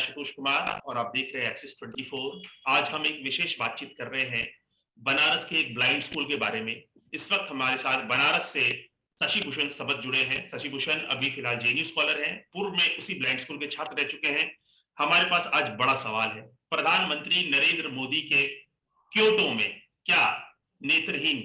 आशुतोष कुमार और आप देख रहे हैं एक्सिस 24। आज हम एक विशेष बातचीत कर रहे हैं बनारस के एक ब्लाइंड स्कूल के बारे में। इस वक्त हमारे साथ बनारस से शशि भूषण सबद जुड़े हैं। शशि भूषण अभी फिलहाल जेएनयू स्कॉलर हैं, पूर्व में उसी ब्लाइंड स्कूल के छात्र रह चुके हैं। हमारे पास आज बड़ा सवाल है, प्रधानमंत्री नरेंद्र मोदी के क्योटो में क्या नेत्रहीन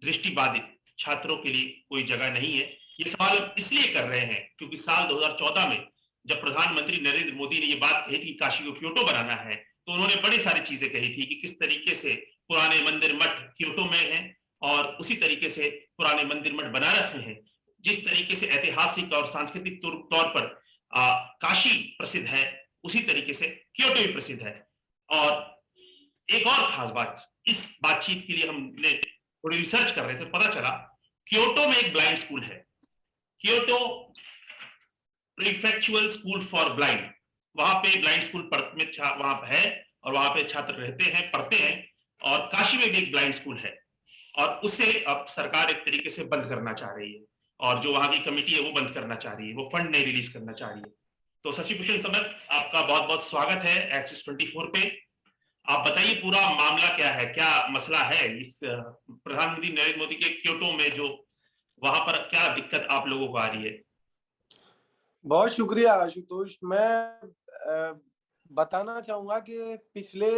दृष्टिबाधित छात्रों के लिए कोई जगह नहीं है? ये सवाल हम इसलिए कर रहे हैं क्योंकि साल 2014 में जब प्रधानमंत्री नरेंद्र मोदी ने ये बात कही थी काशी को क्योटो बनाना है, तो उन्होंने बड़ी सारी चीजें कही थी कि किस तरीके से पुराने मंदिर मठ क्योटो में है और उसी तरीके से पुराने मंदिर मठ बनारस में है। जिस तरीके से ऐतिहासिक और सांस्कृतिक तौर पर काशी प्रसिद्ध है, उसी तरीके से क्योटो भी प्रसिद्ध है। और एक और खास बात, इस बातचीत के लिए हमने थोड़ी रिसर्च कर रहे थे, पता चला क्योटो में एक ब्लाइंड स्कूल है, क्योटो प्रीफेक्चुअल स्कूल फॉर ब्लाइंड। वहां पे ब्लाइंड स्कूल वहां पे है और वहां पे छात्र रहते हैं, पढ़ते हैं। और काशी में भी एक ब्लाइंड स्कूल है और उसे अब सरकार एक तरीके से बंद करना चाह रही है और जो वहां की कमेटी है वो बंद करना चाह रही है, वो फंड नहीं रिलीज करना चाह रही है। तो शशि भूषण समद, आपका बहुत बहुत स्वागत है एक्सिस 24 पे। आप बताइए पूरा मामला क्या है, क्या मसला है इस प्रधानमंत्री नरेंद्र मोदी के क्योटो में, जो वहां पर क्या दिक्कत आप लोगों को आ रही है? बहुत शुक्रिया आशुतोष। मैं बताना चाहूंगा कि पिछले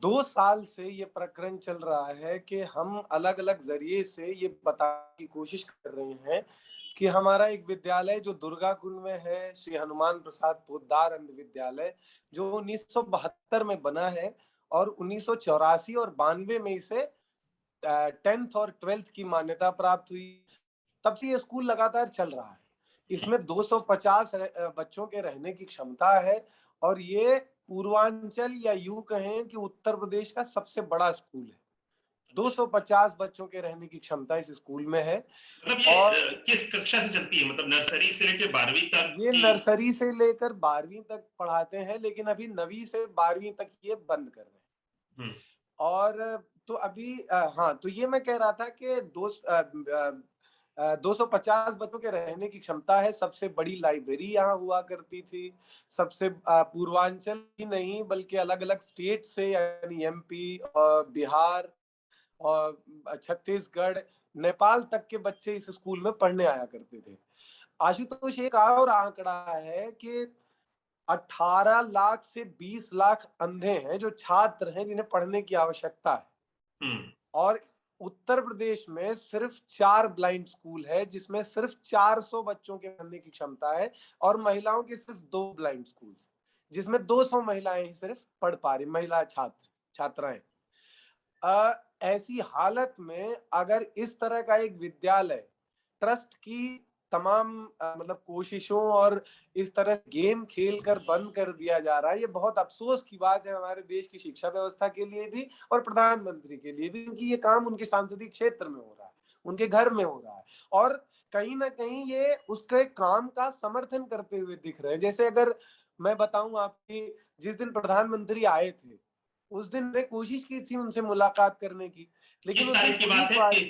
2 साल से ये प्रकरण चल रहा है कि हम अलग अलग जरिए से ये बताने की कोशिश कर रहे हैं कि हमारा एक विद्यालय जो दुर्गाकुंड में है, श्री हनुमान प्रसाद पोद्दार अंध विद्यालय, जो 1972 में बना है और 1984 और 92 में इसे 10th और 12th की मान्यता प्राप्त हुई। तब से ये स्कूल लगातार चल रहा है। इसमें 250 बच्चों के रहने की क्षमता है और ये पूर्वांचल या यूं कहें कि उत्तर प्रदेश का सबसे बड़ा स्कूल है। 250 बच्चों के रहने की क्षमता इस स्कूल में है। मतलब ये और किस कक्षा से चलती है, मतलब नर्सरी से लेकर 12वीं तक ये की? नर्सरी से लेकर 12वीं तक पढ़ाते हैं, लेकिन अभी 9वीं से 12वीं तक ये बंद कर रहे हैं। और तो अभी हाँ, तो ये मैं कह रहा था कि 250 बच्चों के रहने की क्षमता है। सबसे बड़ी लाइब्रेरी यहाँ हुआ करती थी। सबसे पूर्वांचल ही नहीं बल्कि अलग अलग स्टेट से, यानी एमपी और बिहार और छत्तीसगढ़, नेपाल तक के बच्चे इस स्कूल में पढ़ने आया करते थे। आशुतोष, एक और आंकड़ा है कि 18 लाख से 20 लाख अंधे हैं जो छात्र हैं जिन्हें पढ़ने की आवश्यकता है। और उत्तर प्रदेश में सिर्फ 4 ब्लाइंड स्कूल है जिसमें सिर्फ 400 बच्चों के पढ़ने की क्षमता है और महिलाओं के सिर्फ 2 ब्लाइंड स्कूल जिसमें 200 महिलाएं ही सिर्फ पढ़ पा रही, महिला छात्राएं। ऐसी हालत में अगर इस तरह का एक विद्यालय ट्रस्ट की तमाम मतलब कोशिशों और इस तरह गेम खेल कर बंद कर दिया जा रहा है, ये बहुत अफसोस की बात है हमारे देश की शिक्षा व्यवस्था के लिए भी और प्रधानमंत्री के लिए भी, क्योंकि ये काम उनके सांसदीय क्षेत्र में हो रहा है, उनके घर में हो रहा है और कहीं ना कहीं ये उसके काम का समर्थन करते हुए दिख रहे हैं। जैसे अगर मैं बताऊं आपकी, जिस दिन प्रधानमंत्री आए थे उस दिन मैंने कोशिश की थी उनसे मुलाकात करने की, लेकिन किस उस दिन तारीख की बात पुलिस है? वाले,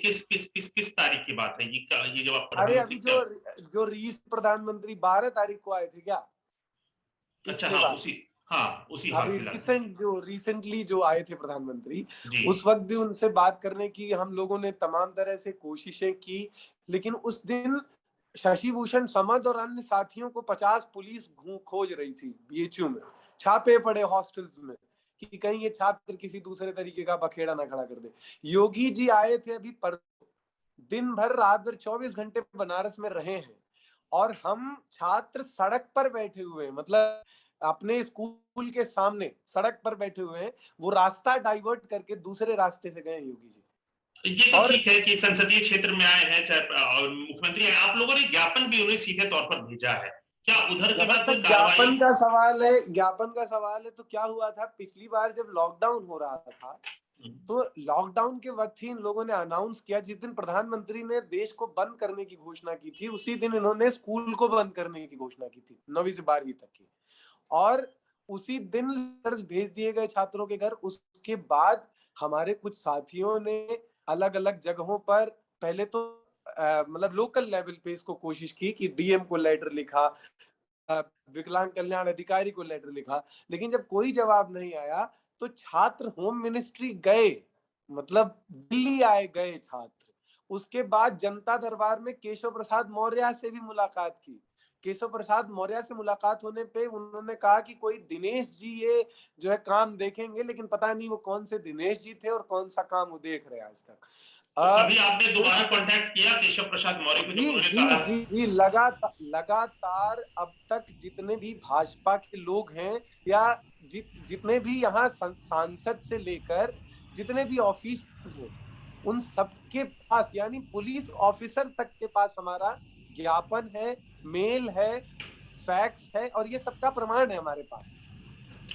किस तारीख की बात है ये जब आप अरे प्रधानमंत्री अभी क्या? जो रीस प्रधानमंत्री 12 तारीख को आए थे क्या, अच्छा, पिछले हाँ बार, उसी, हाँ उसी हाल अभी फिलहाल में। रिसेंटली जो आए थे प्रधानमंत्री, जी। उस वक्त भी उनसे बात करने की हम लोगों ने तमाम तरह से कोशिशें की, लेकिन उस दिन शशि भूषण समद और अन्य साथियों को 50 पुलिस खोज रही थी बीएचयू में, छापे पड़े हॉस्टल्स में कि कहीं ये छात्र किसी दूसरे तरीके का बखेड़ा ना खड़ा कर दे। योगी जी आए थे अभी पर, दिन भर रात भर 24 घंटे बनारस में रहे हैं और हम छात्र सड़क पर बैठे हुए हैं, मतलब अपने स्कूल के सामने सड़क पर बैठे हुए हैं। वो रास्ता डाइवर्ट करके दूसरे रास्ते से गए योगी जी। ये तो और ठीक है कि संसदीय क्षेत्र में आए हैं, चाहे और मुख्यमंत्री हैं, आप लोगों ने ज्ञापन भी उन्हें सीधे तौर पर भेजा है, क्या उधर के जहां बाद कोई तक कार्रवाई? ज्ञापन का सवाल है तो क्या हुआ था, पिछली बार जब लॉकडाउन हो रहा था तो लॉकडाउन के वक्त ही इन लोगों ने अनाउंस किया, जिस दिन प्रधानमंत्री ने देश को बंद करने की घोषणा की थी उसी दिन इन्होंने स्कूल को बंद करने की घोषणा की थी, 9वीं से 12वीं तक की। और उसी दिन लेटर्स भेज दिए गए छात्रों के घर। उसके बाद हमारे कुछ साथियों ने अलग अलग जगहों पर पहले तो मतलब लोकल लेवल पे इसको कोशिश की कि डीएम को लेटर लिखा, विकलांग कल्याण अधिकारी को लेटर लिखा, लेकिन जब कोई जवाब नहीं आया तो छात्र होम मिनिस्ट्री गए, मतलब दिल्ली आए गए छात्र। उसके बाद जनता दरबार में केशव प्रसाद मौर्य से भी मुलाकात की। केशव प्रसाद मौर्य से मुलाकात होने पे उन्होंने कहा कि कोई दिनेश जी ये जो है काम देखेंगे, लेकिन पता नहीं वो कौन से दिनेश जी थे और कौन सा काम वो देख रहे हैं आज तक। तो कभी आपने दोबारा कांटेक्ट किया केशव प्रसाद मौर्य को, जब जी उन्होंने जी कहा? जी जी लगातार अब तक जितने भी भाजपा के लोग हैं या जितने भी यहाँ सांसद से लेकर जितने भी ऑफिसर्स हैं, उन सबके पास यानी पुलिस ऑफिसर तक के पास हमारा ज्ञापन है, मेल है, फैक्स है और ये सबका प्रमाण है हमारे पास।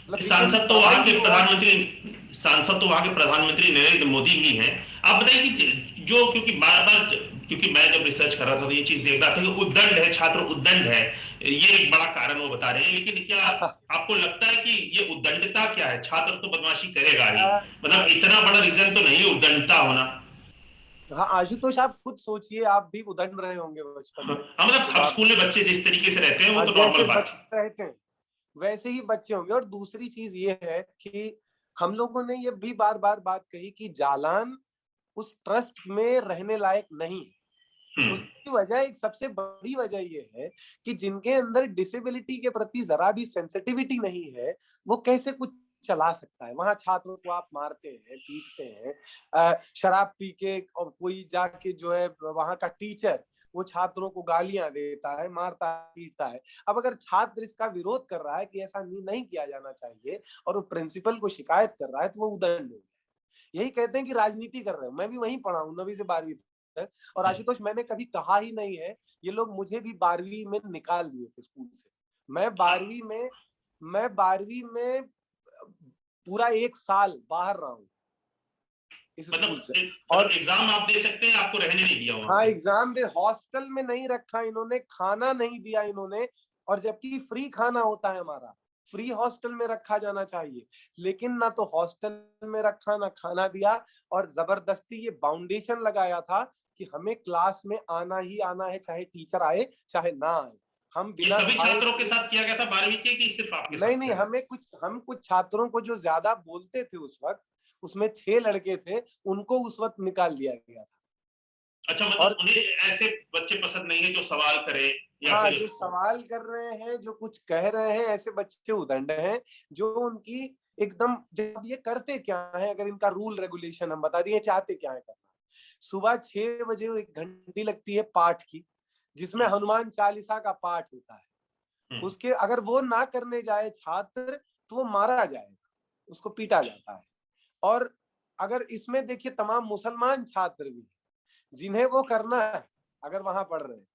मतलब वी कैन सांसद तो प्रोवाइड वहां के यू ऑल। प्रधानमंत्री सांसद तो वहां के प्रधानमंत्री नरेंद्र मोदी ही हैं। आप बताइए कि जो, क्योंकि बार बार, क्योंकि मैं जब रिसर्च कर रहा था तो ये चीज देख रहा था कि उद्दंड है, छात्र उद्दंड है, ये एक बड़ा कारण वो बता रहे हैं। लेकिन क्या आपको लगता है कि ये उद्दंडता क्या है? छात्र तो बदमाशी करेगा ही, मतलब इतना बड़ा रीजन तो नहीं है उद्दंडता होना। हाँ आशुतोष, आप खुद सोचिए, आप भी उदंड रहे होंगे बचपन में हाँ, मतलब जब सब आप, स्कूल में बच्चे जिस तरीके से रहते हैं वो तो जैसे नॉर्मल बात है। रहते हैं वैसे ही बच्चे होंगे। और दूसरी चीज ये है कि हम लोगों ने ये भी बार बार बात कही कि जालान उस ट्रस्ट में रहने लायक नहीं। हम्म। उसकी वजह, एक सबसे बड़ी वजह ये है कि जिनके अंदर डिसेबिलिटी के प्रति जरा भी सेंसिटिविटी नहीं है, वो कैसे कुछ चला सकता है। वहां छात्रों को आप मारते हैं, पीटते हैं, शराब पी के, और कोई जाके जो है वहां का टीचर वो छात्रों को गालियां देता है, मारता है, पीटता है। अब अगर छात्र इसका विरोध कर रहा है कि ऐसा नहीं किया जाना चाहिए और वो प्रिंसिपल को शिकायत कर रहा है, तो वो उदंड है। यही कहते हैं कि राजनीति कर रहे हो। मैं भी वहीं पढ़ा हूँ 9वीं से 12वीं तक, और आशुतोष मैंने कभी कहा ही नहीं है, ये लोग मुझे भी 12वीं में निकाल दिए थे स्कूल से। मैं 12वीं में पूरा 1 साल बाहर रहा हूँ इस स्कूल से। मतलब और एग्जाम आप दे सकते हैं, आपको रहने नहीं दिया वहां हाँ, पे? एग्जाम दे, हॉस्टल में नहीं रखा इन्होंने, खाना नहीं दिया इन्होंने, और जबकि फ्री खाना होता है हमारा, फ्री हॉस्टल में रखा जाना चाहिए, लेकिन ना तो हॉस्टल में रखा, ना खाना दिया। और जबरदस्ती ये बाउंडेशन लगाया था कि हमें क्लास में आना ही आना है, चाहे टीचर आए चाहे ना आए। हम ये बिना सभी खाए छात्रों के पिए, साथ किया गया था 12वीं के, कि सिर्फ आपके नहीं साथ नहीं, किया गया? हम कुछ छात्रों को जो ज्यादा बोलते थे उस वक्त, उसमें 6 लड़के थे, उनको उस वक्त निकाल दिया गया था। अच्छा, मतलब और उन्हें ऐसे बच्चे पसंद नहीं है जो सवाल करे या हाँ, फिर? जो सवाल कर रहे हैं, जो कुछ कह रहे हैं, ऐसे बच्चे उदंड हैं जो उनकी एकदम, जब ये करते क्या है, अगर इनका रूल रेगुलेशन हम बता दिए, चाहते क्या है करना। सुबह 6 बजे एक घंटी लगती है पाठ की, जिसमें हम्म, हनुमान चालीसा का पाठ होता है। हम्म। उसके अगर वो ना करने जाए छात्र, तो वो मारा जाएगा, उसको पीटा जाता है। और अगर इसमें देखिए, तमाम मुसलमान छात्र भी जिन्हें वो करना है, अगर वहां पढ़ रहे हैं,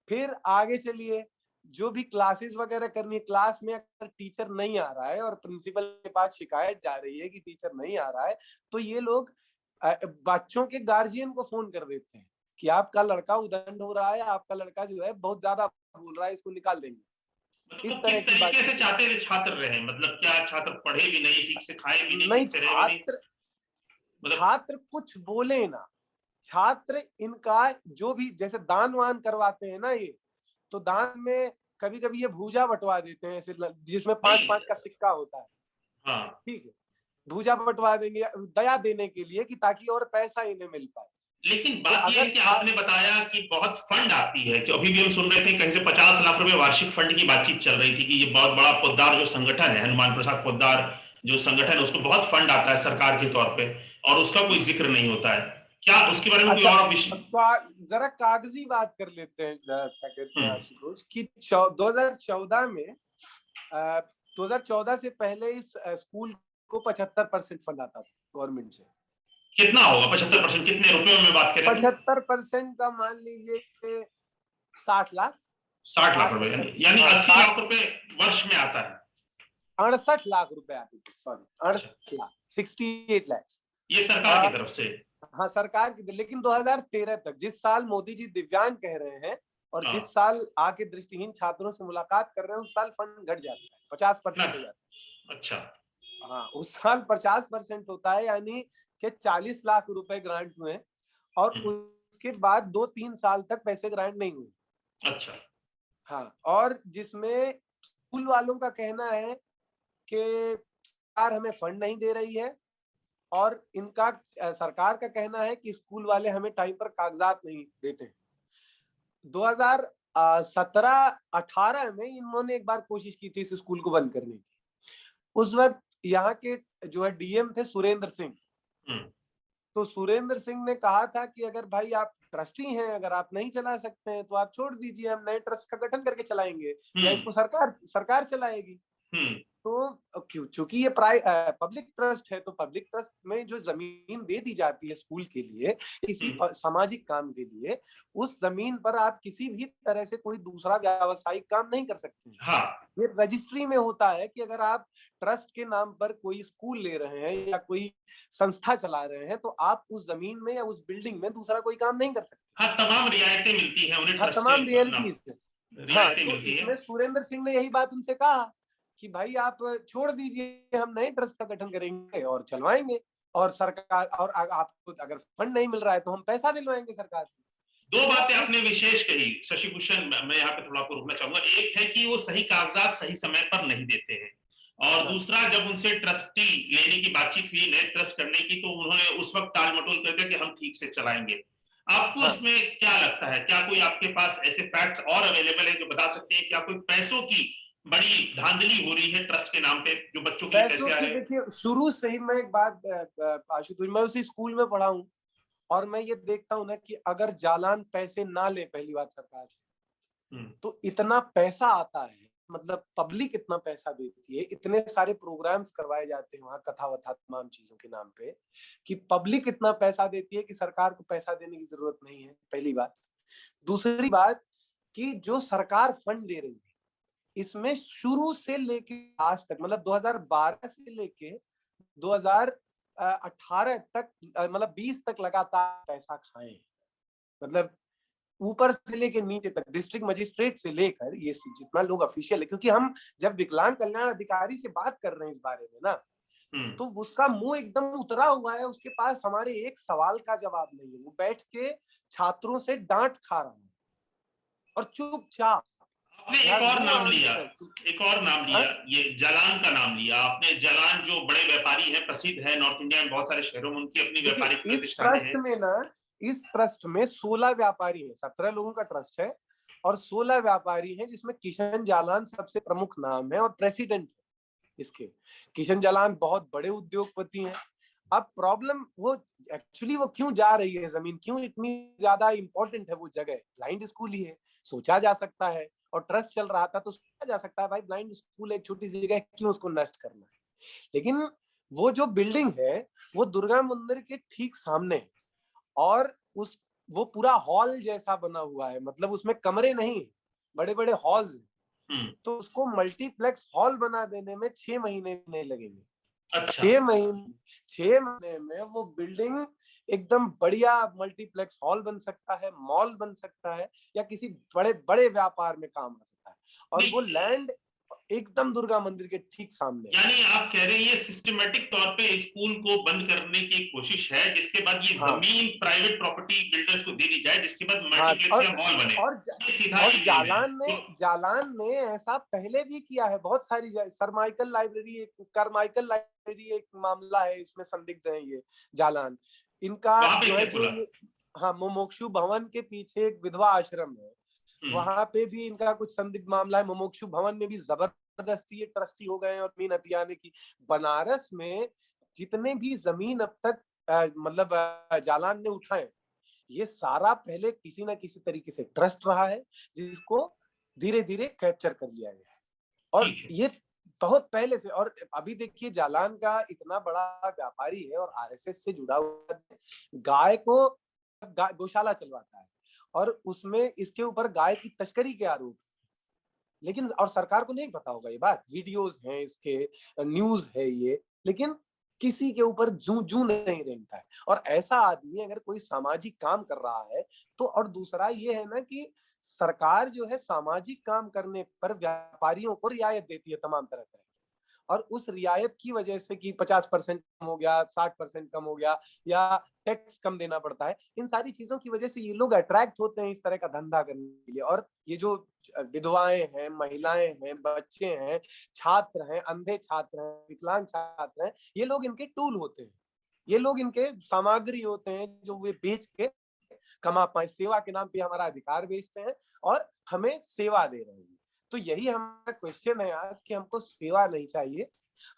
फिर आगे चलिए, जो भी क्लासेस वगैरह करनी है, क्लास में अगर टीचर नहीं आ रहा है और प्रिंसिपल के पास शिकायत जा रही है कि टीचर नहीं आ रहा है, तो ये लोग बच्चों के गार्जियन को फोन कर देते हैं कि आपका लड़का उदंड हो रहा है, आपका लड़का जो है बहुत ज्यादा बोल रहा है, इसको निकाल देंगे। मतलब इस वो तरह किस की तरीके से बातचीत। चाहते थे छात्र रहे? मतलब क्या छात्र पढ़े भी नहीं ठीक से, खाए भी नहीं नहीं, ठीक से, रहे भी नहीं? मतलब छात्र कुछ बोले ना, छात्र इनका जो भी, जैसे दान वान करवाते हैं ना ये, तो दान में कभी कभी ये भूजा बंटवा देते हैं, ऐसे जिसमें 5-5 नहीं। का सिक्का होता है। हाँ, ठीक है, भूजा बंटवा देंगे दया देने के लिए, कि ताकि और पैसा इन्हें मिल पाए। लेकिन तो बात यह है अगर कि आपने बताया कि बहुत फंड आती है, कि अभी भी हम सुन रहे थे कहीं से 50 लाख रुपए वार्षिक फंड की बातचीत चल रही थी, कि ये बहुत बड़ा पोद्दार जो संगठन है, हनुमान प्रसाद पोद्दार जो संगठन है, उसको बहुत फंड आता है सरकार के तौर पे, और उसका कोई जिक्र नहीं होता है। क्या उसके बारे में कोई अच्छा, और विषय? जरा कागजी बात कर लेते हैं, क्या कहते हैं हम्म। आशुतोष, कि 2014 में, 2014 से पहले इस स्कूल को 75% फंड आता था गवर्नमेंट से। कितना होगा 75%? कितने रुपयों में बात करें तो? 75% का मान लीजिए 60 लाख, 60 लाख 60 रुपए, 70, यानी हाँ 80 60, लाख रुपए वर्ष में आता है? 68 लाख रुपए आते थे, सॉरी, अच्छा, 68 लाख, 68 लैक्स। ये सरकार की तरफ से? हाँ, सरकार की, लेकिन 2013 तक, जिस साल मोदी जी दिव्यांग कह रहे हैं और जिस हाँ। साल आके दृष्टिहीन छात्रों से मुलाकात कर रहे हैं, उस साल फंड घट जाता है, 50% हो जाता अच्छा। है। हाँ, उस साल 50% होता है, यानी कि 40 लाख रुपए ग्रांट हुए, और हम्म, उसके बाद 2-3 साल तक पैसे ग्रांट नहीं हुए। अच्छा। हाँ, और जिसमें स्कूल वालों का कहना है कि सरकार हमें फंड नहीं दे रही है, और इनका सरकार का कहना है कि स्कूल वाले हमें टाइम पर कागजात नहीं देते हैं। 2017-18 में इन्होंने एक बार कोशिश की थी इस स्कूल को बंद करने की। उस वक्त यहाँ के जो है डीएम थे सुरेंद्र सिंह। तो सुरेंद्र सिंह ने कहा था कि अगर भाई आप ट्रस्टी हैं, अगर आप नहीं चला सकते हैं तो आप छोड़ दीजिए, हम नए ट्रस्ट का गठन करके चलाएंगे, या इसको सरकार सरकार चलाएगी। तो चूंकि ये पब्लिक ट्रस्ट है, तो पब्लिक ट्रस्ट में जो जमीन दे दी जाती है स्कूल के लिए, किसी सामाजिक काम के लिए, उस जमीन पर आप किसी भी तरह से कोई दूसरा व्यावसायिक काम नहीं कर सकते। हाँ। ये रजिस्ट्री में होता है कि अगर आप ट्रस्ट के नाम पर कोई स्कूल ले रहे हैं या कोई संस्था चला रहे हैं, तो आप उस जमीन में या उस बिल्डिंग में दूसरा कोई काम नहीं कर सकते। हाँ, तमाम रियायतें मिलती हैं उन्हें, हाँ, तमाम रियलिटीज। हाँ, तो मिलती इसमें सुरेंद्र सिंह ने यही बात उनसे कहा कि भाई आप छोड़ दीजिए, हम नए ट्रस्ट का गठन करेंगे और चलवाएंगे, और सरकार, और आपको अगर फंड नहीं मिल रहा है तो हम पैसा दिलवाएंगे सरकार से। दो बातें आपने विशेष कही शशि भूषण, मैं यहाँ पे थोड़ा आपको रोकना चाहूंगा। एक है कि वो सही कागजात सही समय पर नहीं देते हैं, और दूसरा जब उनसे ट्रस्टी लेने की बातचीत हुई, नए ट्रस्ट करने की, तो उन्होंने उस वक्त टाल मटोल कर दिया कि हम ठीक से चलाएंगे। आपको इसमें क्या लगता है, क्या कोई आपके पास ऐसे फैक्ट्स और अवेलेबल है जो बता सकते हैं क्या कोई पैसों की बड़ी धांधली हो रही है ट्रस्ट के नाम पे, जो बच्चों के पैसे आ रहे हैं? देखिए, शुरू से ही मैं एक बात आशुतोष, मैं उसी स्कूल में पढ़ा हूँ, और मैं ये देखता हूँ ना कि अगर जालान पैसे ना ले पहली बात सरकार से, तो इतना पैसा आता है, मतलब पब्लिक इतना पैसा देती है, इतने सारे प्रोग्राम्स करवाए जाते हैं वहाँ, कथा वथा तमाम चीजों के नाम पे, कि पब्लिक इतना पैसा देती है कि सरकार को पैसा देने की जरूरत नहीं है, पहली बात। दूसरी बात कि जो सरकार फंड दे रही है, इसमें शुरू से लेके आज तक, मतलब 2012 से लेके 2018 तक, मतलब 20 तक लगातार पैसा खाए, मतलब ऊपर से लेके नीचे तक, डिस्ट्रिक्ट मजिस्ट्रेट से लेकर ये जितना लोग ऑफिशियल है, क्योंकि हम जब विकलांग कल्याण अधिकारी से बात कर रहे हैं इस बारे में ना, तो उसका मुंह एकदम उतरा हुआ है, उसके पास हमारे एक सवाल का जवाब नहीं है, वो बैठ के छात्रों से डांट खा रहा है और चुपचाप। आपने एक और नाम लिया, ये जालान का नाम लिया आपने। जालान जो बड़े व्यापारी हैं, प्रसिद्ध है नॉर्थ इंडिया में, बहुत सारे शहरों में उनकी अपनी व्यापारिक प्रतिष्ठानें हैं। इस ट्रस्ट में 16 व्यापारी हैं, 17 लोगों का ट्रस्ट है और 16 व्यापारी हैं, जिसमें किशन जालान सबसे प्रमुख नाम है और प्रेसिडेंट है इसके। किशन जालान बहुत बड़े उद्योगपति हैं। अब प्रॉब्लम वो एक्चुअली वो क्यों जा रही है जमीन, क्यों इतनी ज्यादा इंपॉर्टेंट है वो जगह, ब्लाइंड स्कूल ही है, सोचा जा सकता है, और ट्रस्ट चल रहा था तो सोचा जा सकता है भाई ब्लाइंड स्कूल एक छोटी सी जगह, क्यों उसको नष्ट करना है। लेकिन वो जो बिल्डिंग है वो दुर्गा मंदिर के ठीक सामने है, और वो पूरा हॉल जैसा बना हुआ है, मतलब उसमें कमरे नहीं, बड़े बड़े हॉल्स हैं। तो उसको मल्टीप्लेक्स हॉल बना देने में 6 महीने नहीं लगेंगे। अच्छा। 6 महीने में वो बिल्डिंग एकदम बढ़िया मल्टीप्लेक्स हॉल बन सकता है, मॉल बन सकता है, या किसी बड़े बड़े व्यापार में काम आ सकता है, और वो लैंड एकदम दुर्गा मंदिर के ठीक सामने। यानी आप कह रहे हैं ये सिस्टमेटिक तौर पे स्कूल को बंद करने की कोशिश है, जिसके बाद ये जमीन प्राइवेट प्रॉपर्टी बिल्डर्स को दे दी जाए, जिसके बाद मल्टीप्लेक्स या मॉल बने। और जालान ने ऐसा पहले भी किया है बहुत सारी। सरमाइकल लाइब्रेरी एक मामला है, इसमें संदिग्ध है ये जालान। इनका जो है हाँ, मोमोक्षु भवन के पीछे एक विधवा आश्रम है, वहां पे भी इनका कुछ संदिग्ध मामला है। मोमोक्षु भवन में भी जबरदस्ती ये ट्रस्टी हो गए और जमीन हथियाने की। बनारस में जितने भी जमीन अब तक मतलब जालान ने उठाए, ये सारा पहले किसी ना किसी तरीके से ट्रस्ट रहा है, जिसको धीरे धीरे कैप्चर कर लिया गया है, और ये बहुत पहले से। और अभी देखिए, जालान का इतना बड़ा व्यापारी है और आरएसएस से जुड़ा हुआ है, गाय को गौशाला चलवाता है, और उसमें इसके ऊपर गाय की तस्करी के आरोप, लेकिन और सरकार को नहीं पता होगा ये बात, वीडियोस हैं इसके, न्यूज है ये, लेकिन किसी के ऊपर जू जू नहीं रहता है। और ऐसा आदमी अगर कोई सामाजिक काम कर रहा है तो, और दूसरा ये है ना कि सरकार जो है सामाजिक काम करने पर व्यापारियों को रियायत देती है तमाम तरह की, और उस रियायत की वजह से कि 50% कम हो गया, 60% कम हो गया या टैक्स कम देना पड़ता है, इन सारी चीजों की वजह से ये लोग अट्रैक्ट होते हैं इस तरह का धंधा करने के लिए। और ये जो विधवाएं हैं, महिलाएं हैं, बच्चे हैं, छात्र हैं, अंधे छात्र हैं, विकलांग छात्र हैं, ये लोग इनके टूल होते हैं, ये लोग इनके सामग्री होते हैं जो वे बेच के कमा पाए। सेवा के नाम पे हमारा अधिकार बेचते हैं और हमें सेवा दे रहे हैं। तो यही हमारा क्वेश्चन है आज कि हमको सेवा नहीं चाहिए,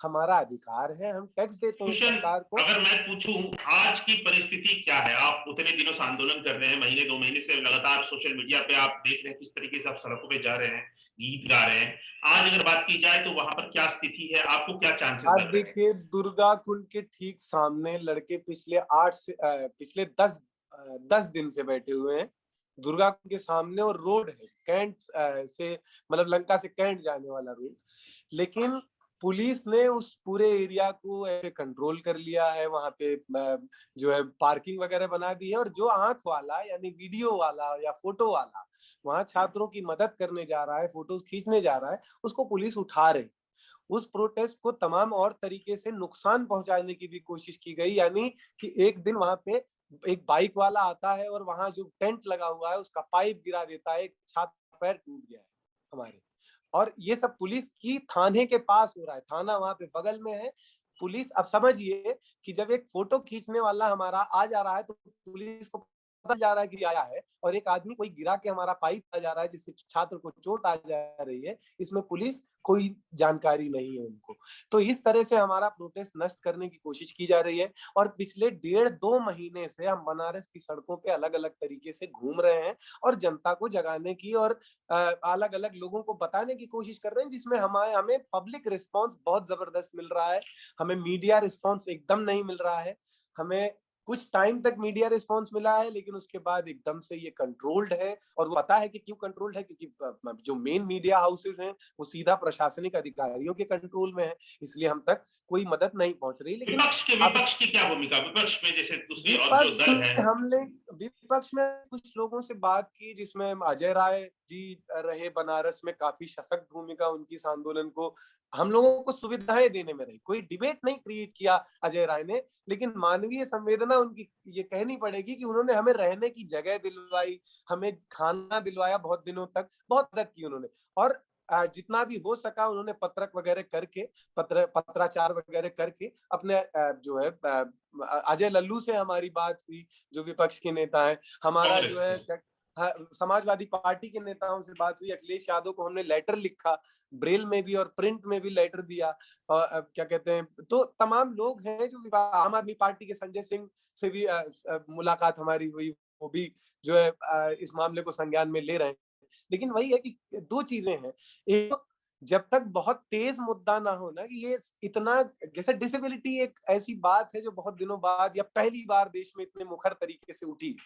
हमारा अधिकार है, हम टैक्स देते हैं भूषण, सरकार को। अगर मैं पूछूं आज की परिस्थिति क्या है, आप उतने दिनों से आंदोलन कर रहे हैं, महीने 2 महीने से लगातार सोशल मीडिया पे आप देख रहे हैं किस तरीके से आप सड़कों पे जा रहे हैं, गीत गा रहे हैं, आज अगर बात की जाए तो वहां पर क्या स्थिति है, आपको क्या चांसेस आज लग रहे हैं? देखिए, दुर्गा कुंड के ठीक सामने लड़के पिछले 10 दिन से बैठे हुए हैं दुर्गा कुंड के सामने, और रोड है कैंट से, मतलब लंका से कैंट जाने वाला रोड। लेकिन पुलिस ने उस पूरे एरिया को ऐसे कंट्रोल कर लिया है, वहां पे जो है पार्किंग वगैरह बना दी है, और जो आंख वाला यानी वीडियो वाला या फोटो वाला वहां छात्रों की मदद करने जा रहा है, फोटो खींचने जा रहा है, उसको पुलिस उठा रही। उस प्रोटेस्ट को तमाम और तरीके से नुकसान पहुंचाने की भी कोशिश की गई, यानी कि एक दिन वहां पे एक बाइक वाला आता है और वहां जो टेंट लगा हुआ है उसका पाइप गिरा देता है, एक छात्र का पैर टूट गया है हमारे। और ये सब पुलिस की थाने के पास हो रहा है, थाना वहां पे बगल में है। पुलिस, अब समझिए कि जब एक फोटो खींचने वाला हमारा आ जा रहा है तो पुलिस को पता जा रहा है कि आया है, और एक आदमी कोई गिरा के हमारा पाइप आ जा रहा है जिससे छात्र को चोट आ जा रही है, इसमें पुलिस कोई जानकारी नहीं है उनको। तो इस तरह से हमारा प्रोटेस्ट नष्ट करने की कोशिश की जा रही है। और पिछले 1.5-2 महीने से हम बनारस की सड़कों पे अलग अलग तरीके से घूम रहे हैं और जनता को जगाने की और अलग अलग लोगों को बताने की कोशिश कर रहे हैं, जिसमें हमें पब्लिक रिस्पॉन्स बहुत जबरदस्त मिल रहा है, हमें मीडिया रिस्पॉन्स एकदम नहीं मिल रहा है। हमें कुछ टाइम तक मीडिया रिस्पॉन्स मिला है, लेकिन उसके बाद एकदम से ये कंट्रोल्ड है। और वो पता है कि क्यों कंट्रोल्ड है, क्योंकि जो मेन मीडिया हाउसेस हैं वो सीधा प्रशासनिक अधिकारियों के कंट्रोल में है, इसलिए हम तक कोई मदद नहीं पहुंच रही। लेकिन अब विपक्ष की क्या भूमिका, विपक्ष में जैसे दूसरे और जो विपक्ष दल में है? हमने विपक्ष में कुछ लोगों से बात की, जिसमें अजय राय जी रहे बनारस में, काफी सशक्त भूमिका उनकी इस आंदोलन को, हम लोगों को सुविधाएं देने में रही। कोई डिबेट नहीं क्रिएट किया अजय राय ने, लेकिन मानवीय संवेदना उनकी ये कहनी पड़ेगी कि उन्होंने हमें रहने की जगह दिलवाई, हमें खाना दिलवाया, बहुत दिनों तक बहुत मदद की उन्होंने। और जितना भी हो सका उन्होंने पत्रक वगैरह करके, पत्राचार वगैरह करके अपने जो है अजय लल्लू से हमारी बात हुई, जो विपक्ष के नेता है। हमारा जो है समाजवादी पार्टी के नेताओं से बात हुई, अखिलेश यादव को हमने लेटर लिखा, ब्रेल में भी और प्रिंट में भी लेटर दिया। और क्या कहते हैं, तो तमाम लोग हैं जो आम आदमी पार्टी के संजय सिंह से भी मुलाकात हमारी हुई, वो भी जो है इस मामले को संज्ञान में ले रहे हैं। लेकिन वही है कि 2 चीजें हैं, एक, जब तक बहुत तेज मुद्दा ना हो ना, कि ये इतना, जैसे डिसेबिलिटी एक ऐसी बात है जो बहुत दिनों बाद या पहली बार देश में इतने मुखर तरीके से उठी,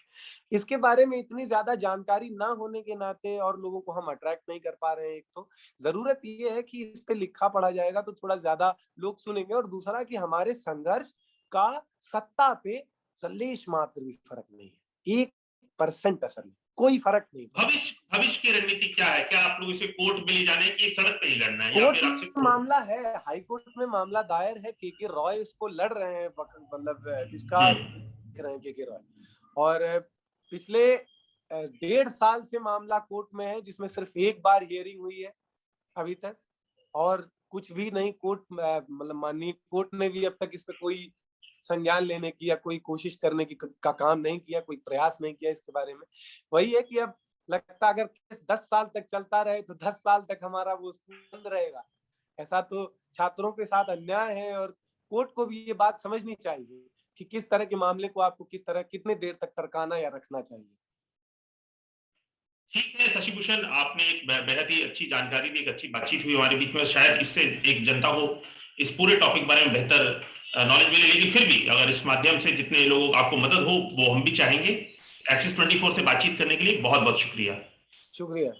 इसके बारे में इतनी ज्यादा जानकारी ना होने के नाते और लोगों को हम अट्रैक्ट नहीं कर पा रहे हैं। एक तो जरूरत ये है कि इस पे लिखा पढ़ा जाएगा तो थोड़ा ज्यादा लोग सुनेंगे, और दूसरा कि हमारे संघर्ष का सत्ता पे सलेश मात्र भी फर्क नहीं है, 1% असर नहीं, कोई फर्क नहीं। भविष्य की रणनीति क्या है? क्या आप लोग इसे कोर्ट में ले जाने की, सड़क पे ही लड़ना है, या कोर्ट फिर आपसे में मामला है, हाई कोर्ट में मामला दायर है, के रॉय इसको लड़ रहे हैं, मतलब इसका रहे हैं के रॉय। और पिछले 1.5 साल से मामला कोर्ट में है, जिसमें सिर्फ एक बार हियरिंग हुई है अभी तक, और कुछ भी नहीं। कोर्ट मतलब माननीय कोर्ट ने भी अब तक इस पे कोई संज्ञान लेने की या कोई कोशिश करने की का काम नहीं किया, कोई प्रयास नहीं किया इसके बारे में। वही है कि अब लगता अगर 10 साल तक चलता रहे तो 10 साल तक हमारा वो बंद रहेगा। ऐसा तो छात्रों के साथ अन्याय है, और कोर्ट को भी ये बात समझनी चाहिए कि किस तरह के मामले को आपको किस तरह कितने देर तक टरकाना या रखना चाहिए। ठीक है शशि भूषण, आपने एक बेहद ही अच्छी जानकारी दी, एक अच्छी बातचीत हुई हमारे बीच में, शायद इससे एक जनता को इस पूरे टॉपिक बारे में बेहतर नॉलेज मिले। लेकिन फिर भी अगर इस माध्यम से जितने लोगों को आपको मदद हो वो हम भी चाहेंगे। एक्सिस 24 से बातचीत करने के लिए बहुत बहुत शुक्रिया। शुक्रिया।